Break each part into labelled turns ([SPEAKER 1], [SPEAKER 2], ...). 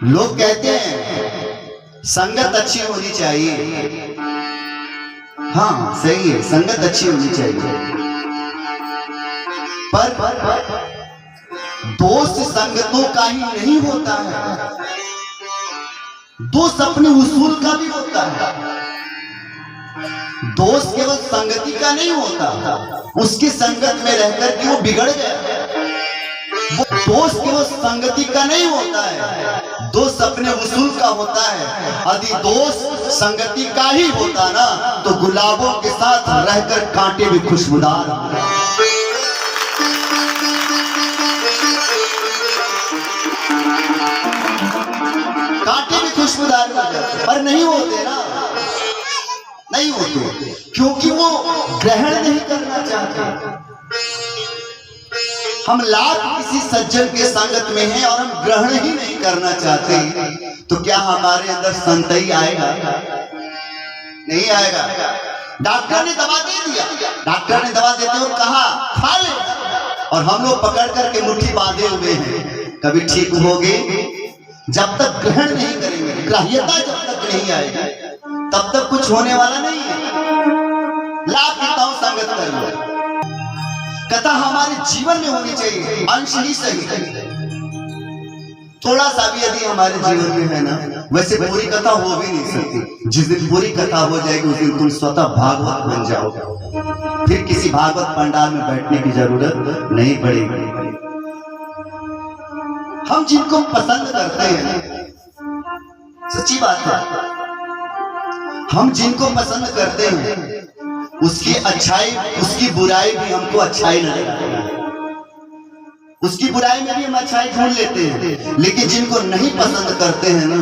[SPEAKER 1] लोग कहते हैं संगत अच्छी होनी चाहिए। हाँ सही है, संगत अच्छी होनी चाहिए, पर दोस्त संगतों का ही नहीं होता है, दोस्त अपने उसूल का भी होता है। दोस्त केवल संगति का नहीं होता, उसकी संगत में रहकर के वो बिगड़ गया। वो दोस्त केवल संगति का नहीं होता है, दोस्त अपने उसूल का होता है। यदि दोस्त संगति का ही होता ना तो गुलाबों के साथ रहकर कांटे भी खुशबूदार। कांटे भी खुशबूदार हो जाते, पर नहीं होते ना, नहीं होते, क्योंकि वो ग्रहण नहीं करना चाहते। हम लाख किसी सज्जन के संगत में हैं और हम ग्रहण ही नहीं करना चाहते, तो क्या हमारे अंदर संतई आएगा? नहीं आएगा। डॉक्टर ने दवा दे दिया, डॉक्टर ने दवा देते हुए कहा खा ले, और हम लोग पकड़ करके मुट्ठी बांधे हुए हैं। कभी ठीक होगे? जब तक ग्रहण नहीं करेंगे, ग्राह्यता जब तक नहीं आएगी, तब तक कुछ होने वाला नहीं है। लाभ देता हूं संगत कर लो। कथा हमारे जीवन में होनी चाहिए, अंश ही सही, थोड़ा सा भी यदि हमारे जीवन में है ना, वैसे पूरी कथा हो भी नहीं सकती। जिस दिन पूरी कथा हो जाएगी उस दिन तुम स्वतः भागवत बन जाओगे, फिर किसी भागवत पंडाल में बैठने की जरूरत नहीं पड़ेगी। हम जिनको पसंद करते हैं, सच्ची बात है, हम जिनको पसंद करते हैं उसकी अच्छाई उसकी बुराई भी हमको अच्छाई लगती है, उसकी बुराई में भी हम अच्छाई ढूंढ लेते हैं। लेकिन जिनको नहीं पसंद करते हैं ना,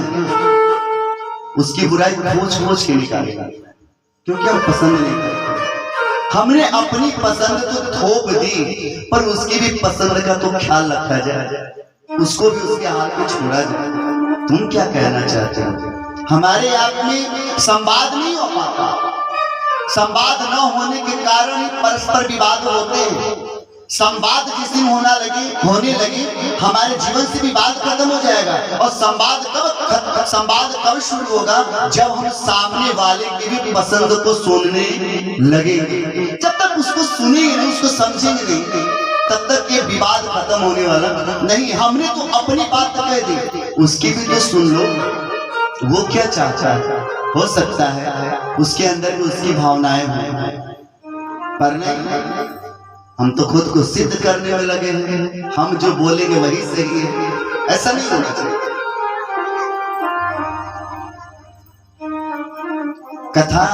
[SPEAKER 1] उसकी बुराई खोज खोज के निकालेगा, क्योंकि हम पसंद नहीं करते। हमने अपनी पसंद तो थोप दी, पर उसकी भी पसंद का तो ख्याल रखा जाए, उसको भी उसके हाथ में छोड़ा जाए। तुम क्या कहना चाहते हो? हमारे आप में संवाद नहीं हो पाता, संवाद न होने के कारण ही परस्पर विवाद होते हैं। संवाद जिस दिन होने लगे हमारे जीवन से विवाद खत्म हो जाएगा। और संवाद कब शुरू होगा? जब हम सामने वाले की भी पसंद को सुनने लगेंगे। जब तक उसको सुनेंगे नहीं, उसको समझेंगे नहीं, तब तक ये विवाद खत्म होने वाला नहीं। हमने तो अपनी बात कह दी, उसकी भी तो सुन लो, वो क्या चाहता है। हो सकता है उसके अंदर भी उसकी भावनाएं हैं, पर नहीं, हम तो खुद को सिद्ध करने में लगे हैं, हम जो बोलेंगे वही सही है। ऐसा नहीं होना चाहिए। कथा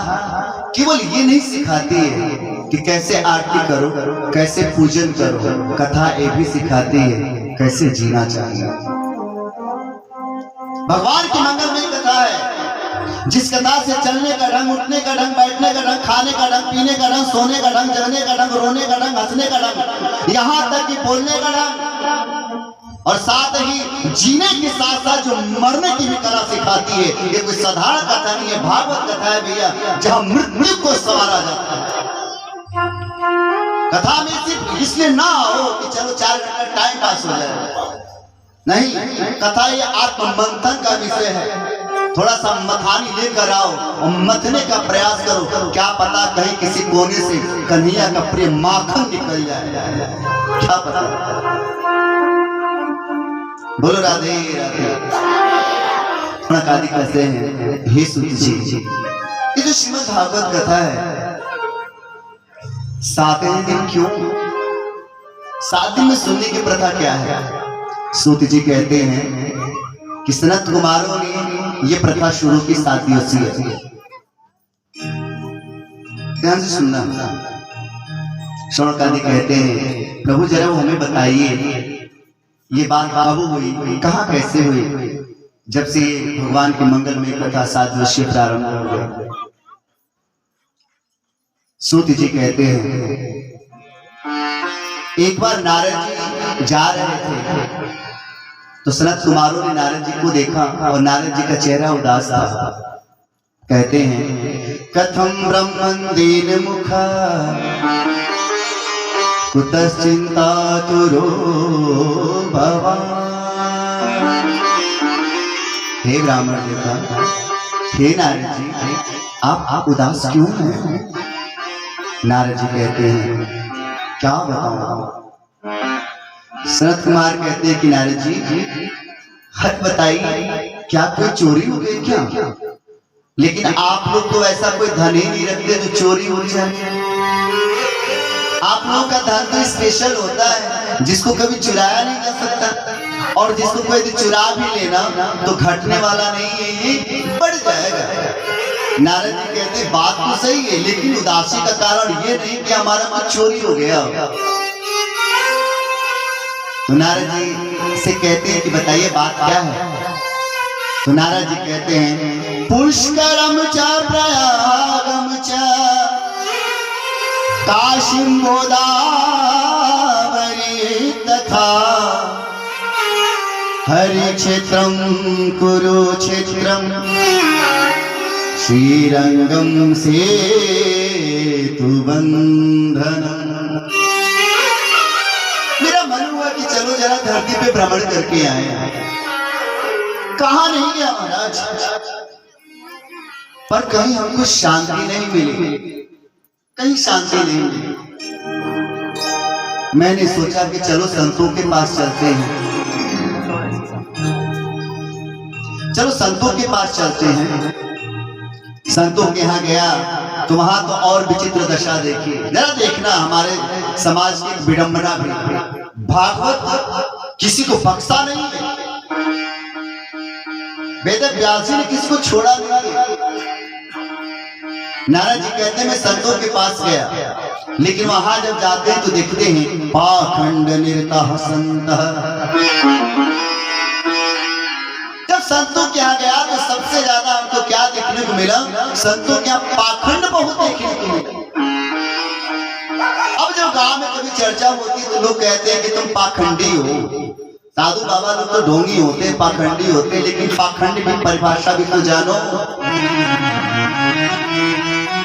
[SPEAKER 1] केवल ये नहीं सिखाती है कि कैसे आरती करो, कैसे पूजन करो, कथा ये भी सिखाती है कैसे जीना चाहिए। भगवान की मंगलमय कथा है, जिस कथा से चलने का ढंग, उठने का ढंग, बैठने का ढंग, खाने का ढंग, पीने का ढंग, सोने का ढंग, जगने का ढंग, रोने का ढंग, हंसने का ढंग, यहाँ तक कि बोलने का ढंग, और साथ ही जीने के साथ साथ जो मरने की भी कला सिखाती है। ये कोई साधारण कथा नहीं है, भागवत कथा है भैया, जहाँ मृत्यु को संवारा जाता है। कथा में सिर्फ इसलिए ना हो कि चलो 4 घंटा टाइम पास हो जाए, नहीं, कथा ये आत्म मंथन का विषय है। थोड़ा सा मथानी लेकर आओ और मथने का प्रयास करो, क्या पता कहीं किसी कोने से कन्हैया का प्रिय माखन निकल जाए, क्या पता। बोलो राधे राधे। कहते हैं हे सुत जी, ये जो श्रीमद् भागवत कथा है 7वें दिन क्यों? 7 दिन में सुनने की प्रथा क्या है? सूत जी कहते हैं कि सनत कुमारों ने ये प्रथा शुरू की 7 दिवसीय। ध्यान से सुनना। शौनकादि कहते हैं प्रभु जरा वो हमें बताइए ये बात कब हुई, कहाँ कैसे हुई, जब से भगवान की मंगलमय कथा 7 दिवसीय प्रारंभ हो गया। सूत जी कहते हैं एक बार नारद जी जा रहे थे तो सनत कुमारों ने नारद जी को देखा और नारद जी का चेहरा उदास था। कहते हैं कथम ब्रह्मन् दीन मुखा कुतश्चिंता तुरो भवान्। हे ब्राह्मण देवता, हे नारद जी, आप उदास क्यों हैं? नारद जी कहते हैं क्या बताऊं? सनत कुमार कहते हैं कि नारद जी हद बताइए, क्या कोई चोरी हो गई क्या? लेकिन आप लोग तो ऐसा कोई धन ही नहीं रखते जो चोरी हो जाए। आप लोगों का धन तो स्पेशल होता है, जिसको कभी चुराया नहीं जा सकता, और जिसको कोई चुरा भी लेना तो घटने वाला नहीं है, ये बढ़ जाएगा। नारद जी कहते हैं बात तो सही है, लेकिन उदासी का कारण ये नहीं कि हमारा कुछ चोरी हो गया। तो नारद जी से कहते हैं कि बताइए बात क्या है? तो नारद जी कहते हैं पुष्करम च प्रयागम च काशीं गोदावरी तथा हरि क्षेत्रम कुरुक्षेत्रम श्रीरंगम सेतु बंधनम। मेरा मन हुआ कि चलो जरा धरती पे भ्रमण करके आए। कहाँ नहीं गया महाराज, पर कहीं हमको शांति नहीं मिली, कहीं शांति नहीं मिली। मैंने सोचा कि चलो संतों के पास चलते हैं, चलो संतों के पास चलते हैं। संतों के यहाँ गया तो वहां तो और विचित्र दशा देखी। जरा देखना हमारे समाज की विडंबना भी, भागवत किसी को बख्शा नहीं है, वेद व्यास जी ने किसी को छोड़ा नहीं। नारद जी कहते हैं मैं संतों के पास गया, लेकिन वहां जब जाते हैं तो देखते हैं पाखंड निरतः संतः। जब संतों के यहाँ गया तो सबसे ज्यादा हमको क्या देखने को मिला? संतों के यहाँ पाखंड बहुत देखने को मिला। अब जब गांव में कभी चर्चा होती है तो लोग कहते हैं कि तुम पाखंडी हो। साधु बाबा लोग तो ढोंगी होते, पाखंडी होते, लेकिन पाखंड की परिभाषा भी तो जानो।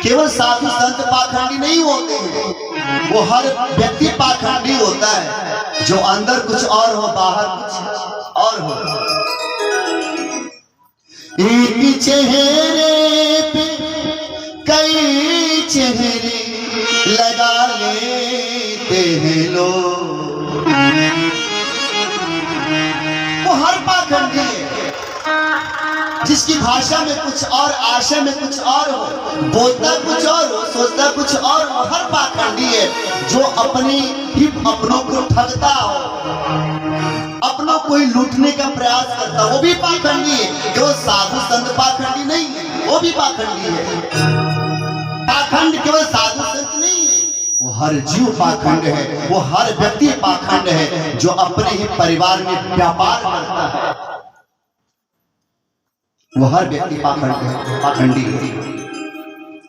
[SPEAKER 1] केवल साधु संत पाखंडी नहीं होते हैं, वो हर व्यक्ति पाखंडी होता है, जो अंदर कुछ और हो बाहर कुछ और हो। एक चेहरे पे कई चेहरे लगा लेते हैं लोग, वो हर पाखंडी है, जिसकी भाषा में कुछ और आशय में कुछ और हो, बोलता कुछ और हो, सोचता कुछ और हो, हर पाखंडी है। जो अपनी ही अपनों को ठगता हो, अपनों को ही लूटने का प्रयास करता, वो भी पाखंडी है। जो साधु संत पाखंडी नहीं है, वो भी पाखंडी है। पाखंड केवल साधु संत नहीं है, वो हर जीव पाखंड है, वो हर व्यक्ति पाखंड है, जो अपने ही परिवार में व्यापार करता है, वो हर व्यक्ति पाखंड है, पाखंडी है।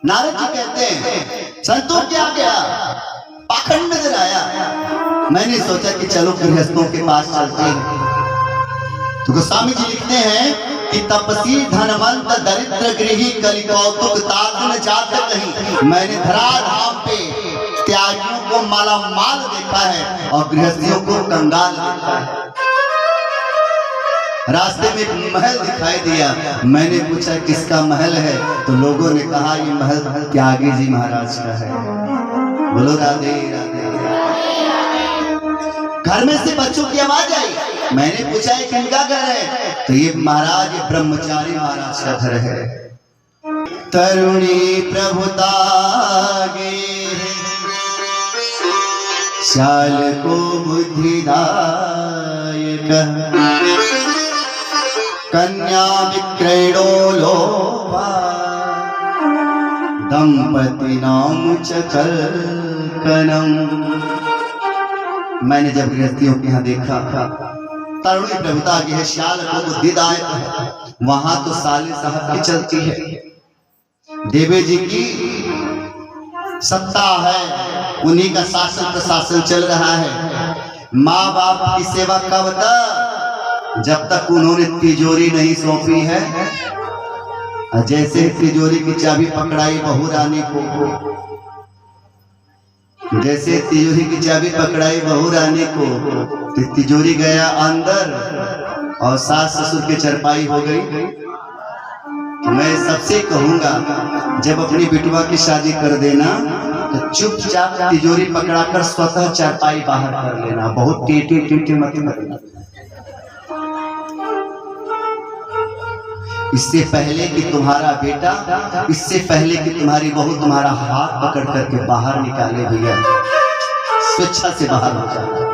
[SPEAKER 1] नारद जी कहते हैं संतों क्या गया, पाखंड नजर आया। मैंने सोचा कि चलो गृहस्थों के पास चलते हैं। तो गोस्वामी जी लिखते हैं कि तपसी धनवंत दरिद्र गृही कलि कौतुक तात न जात कहीं। मैंने धराधाम पे त्यागियों को माला माल देखा है और गृहस्थियों को कंगाल देखा है। रास्ते में एक महल दिखाई दिया, मैंने पूछा किसका महल है? तो लोगों ने कहा ये महल त्यागी जी महाराज का है। बोलो राधे राधे। घर में से बच्चों की आवाज आई, मैंने पूछा ये किनका घर है? तो ये महाराज, ये ब्रह्मचारी महाराज का घर है। तरुणी प्रभुतागे शाल को बुद्धिदायक कन्या विक्रयणो लोभा दंपति नाम चकलकनम। मैंने जब गृहस्थियों के यहाँ देखा तरुणी प्रभुता की है, श्याल को बुद्धिदायक है, वहां तो साले साहब की चलती है, देवे जी की सत्ता है, उन्हीं का शासन प्रशासन चल रहा है। माँ बाप की सेवा कब तक? जब तक उन्होंने तिजोरी नहीं सौंपी है। जैसे तिजोरी की चाबी पकड़ाई बहू रानी को, जैसे तिजोरी की चाबी पकड़ाई बहू रानी को, तो तिजोरी गया अंदर और सास ससुर की चरपाई हो गई। तो मैं सबसे कहूंगा, जब अपनी बिटवा की शादी कर देना तो चुपचाप तिजोरी पकड़ाकर स्वतः चारपाई बाहर कर लेना। बहुत टीटी टीटी मत करना। इससे पहले कि तुम्हारा बेटा, इससे पहले कि तुम्हारी बहू तुम्हारा हाथ पकड़ करके बाहर निकाले, भैया स्वेच्छा से बाहर हो जाना।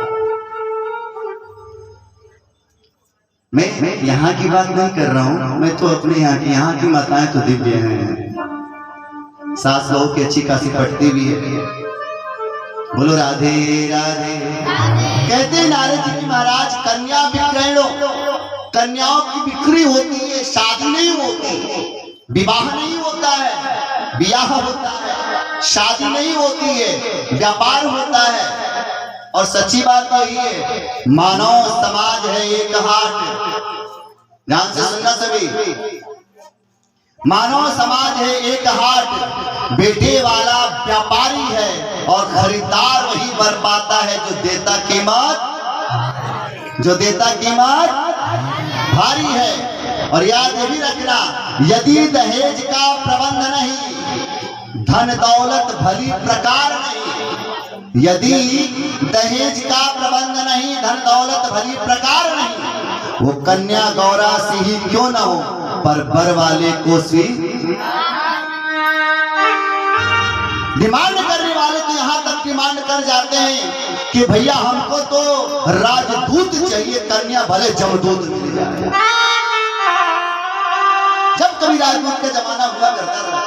[SPEAKER 1] मैं यहाँ की बात नहीं कर रहा हूँ, मैं तो अपने यहाँ की माताएं तो दिव्य हैं। सास बहू की अच्छी खासी पटती भी है। बोलो राधे राधे। कहते हैं नारद जी की महाराज, कन्या विक्रयणो, कन्याओं की बिक्री होती है, शादी नहीं होती। विवाह नहीं होता है, ब्याह होता है। शादी नहीं होती है, व्यापार होता है। और सच्ची बात तो ये है, मानव समाज है एक हाट। ध्यान से सुनना सभी। मानव समाज है एक हाट, बेटे वाला व्यापारी है और खरीदार वही बर पाता है जो देता कीमत भारी है। और याद ये भी रखना, यदि दहेज का प्रबंध नहीं, धन दौलत भली प्रकार नहीं। यदि दहेज का प्रबंध नहीं, धन दौलत भली प्रकार नहीं, वो कन्या गौरा से ही क्यों न हो, पर बर वाले को डिमांड करने वाले तो यहाँ तक डिमांड कर जाते हैं कि भैया हमको तो राजदूत चाहिए, कन्या भले जमदूत मिल जाए। जब कभी राजदूत का जमाना हुआ करता था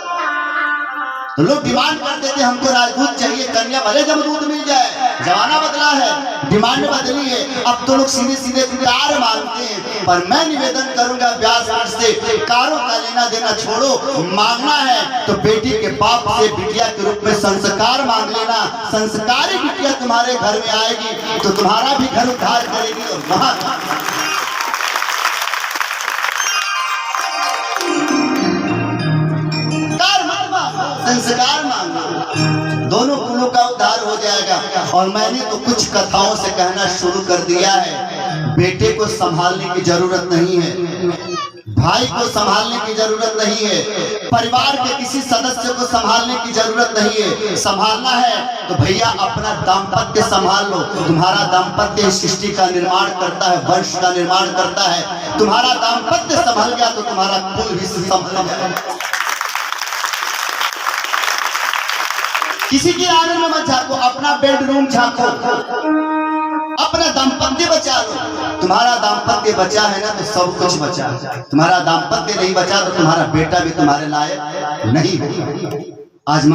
[SPEAKER 1] तो लोग डिमांड करते थे हमको राजदूत चाहिए, कन्या भले जमदूत मिल जाए। जमाना बदला है, डिमांड बदली है। अब तो लोग सीधे सीधे कार मांगते हैं। पर मैं निवेदन करूंगा व्यासपीठ से, कारों का लेना देना छोड़ो। मांगना है तो बेटी के बाप से बिटिया के रूप में संस्कार मांग लेना। संस्कारी बिटिया तुम्हारे घर में आएगी तो तुम्हारा भी घर उद्धार करेगी। और वहां संस्कार मांगो, दोनों कुलों का उद्धार हो जाएगा। और मैंने तो कुछ कथाओं से कहना शुरू कर दिया है, बेटे को संभालने की जरूरत नहीं है, भाई को संभालने की जरूरत नहीं है, परिवार के किसी सदस्य को संभालने की जरूरत नहीं है। संभालना है तो भैया अपना दाम्पत्य संभाल लो। तुम्हारा दाम्पत्य सृष्टि का निर्माण करता है, वंश का निर्माण करता है। तुम्हारा दाम्पत्य संभल गया तो तुम्हारा कुल भी संभल गया। किसी की आंगन में मत झांको, अपना बेडरूम झांको, अपना दाम्पत्य बचा लो। तुम्हारा दाम्पत्य बचा है ना तो सब कुछ बचा। तुम्हारा दाम्पत्य नहीं बचा तो तुम्हारा बेटा भी तुम्हारे लायक नहीं है। आज